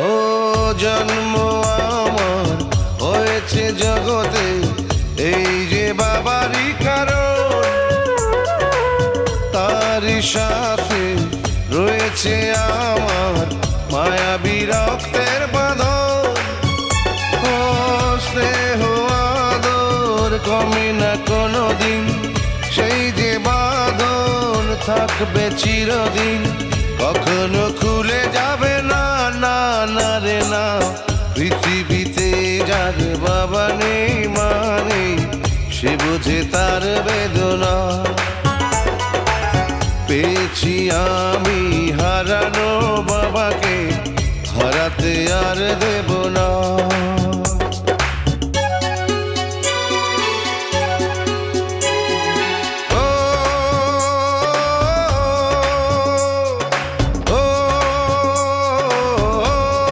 ও জন্ম আমার হয়েছে জগতে, এই যে বাবারই কারণ, তারই সাথে রয়েছে আমার মায়াবী রক্তের বাঁধন। ও স্নেহ আদর কমে না কোনোদিন, সেই যে বাঁধন থাকবে চিরদিন, কখনো খুলে যাবে না, না না রে না। পৃথিবীতে যার বাবা নেই মানে সে বোঝে তার বেদনা। পেয়েছি আমি হারানো বাবাকে, হারাতে আর দেব না।